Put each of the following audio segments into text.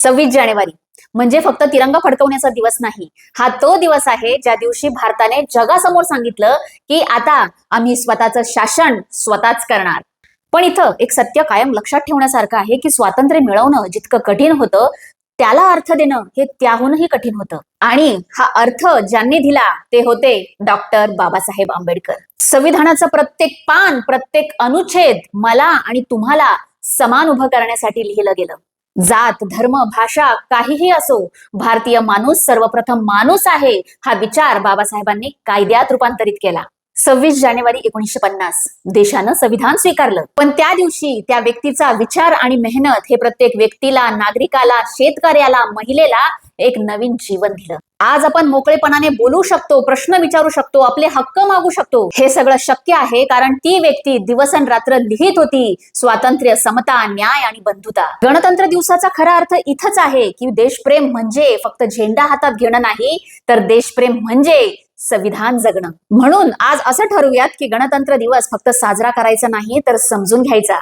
26 जानेवारी म्हणजे फक्त तिरंगा फडकवण्याचा दिवस नाही, हा तो दिवस आहे ज्या दिवशी भारताने जगासमोर सांगितलं की आता आम्ही स्वतःचं शासन स्वतःच करणार. पण इथं एक सत्य कायम लक्षात ठेवण्यासारखं आहे की स्वातंत्र्य मिळवणं जितकं कठीण होतं, त्याला अर्थ देणं हे त्याहूनही कठीण होतं. आणि हा अर्थ ज्यांनी दिला ते होते डॉक्टर बाबासाहेब आंबेडकर. संविधानाचं प्रत्येक पान, प्रत्येक अनुच्छेद मला आणि तुम्हाला समान उभं करण्यासाठी लिहिलं गेलं. जात, धर्म, भाषा काहीही असो, भारतीय माणूस सर्वप्रथम माणूस आहे हा विचार बाबासाहेबांनी कायद्यात रूपांतरित केला. 26 जानेवारी 1950 देशानं संविधान स्वीकारलं. पण त्या दिवशी त्या व्यक्तीचा विचार आणि मेहनत हे प्रत्येक व्यक्तीला, नागरिकाला, शेतकऱ्याला, महिलेला एक नवीन जीवन दिलं. आज आपण मोकळेपणाने बोलू शकतो, प्रश्न विचारू शकतो, आपले हक्क मागू शकतो. हे सगळं शक्य आहे कारण ती व्यक्ती दिवसरात्र लिहित होती स्वातंत्र्य, समता, न्याय आणि बंधुता. गणतंत्र दिवसाचा खरा अर्थ इथंच आहे की देशप्रेम म्हणजे फक्त झेंडा हातात घेणं नाही, तर देशप्रेम म्हणजे संविधान जगणं. म्हणून आज असं ठरवूयात की गणतंत्र दिवस फक्त साजरा करायचा नाही, तर समजून घ्यायचा.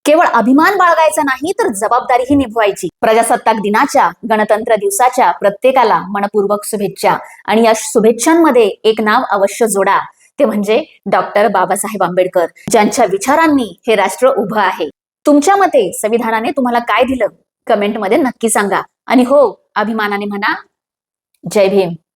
केवळ अभिमान बाळगायचा नाही, तर जबाबदारीही निभवायची. प्रजासत्ताक दिनाच्या, गणतंत्र दिवसाच्या प्रत्येकाला मनपूर्वक शुभेच्छा. आणि या शुभेच्छांमध्ये एक नाव अवश्य जोडा, ते म्हणजे डॉक्टर बाबासाहेब आंबेडकर, ज्यांच्या विचारांनी हे राष्ट्र उभं आहे. तुमच्या मते संविधानाने तुम्हाला काय दिलं? कमेंटमध्ये नक्की सांगा. आणि हो, अभिमानाने म्हणा, जय भीम.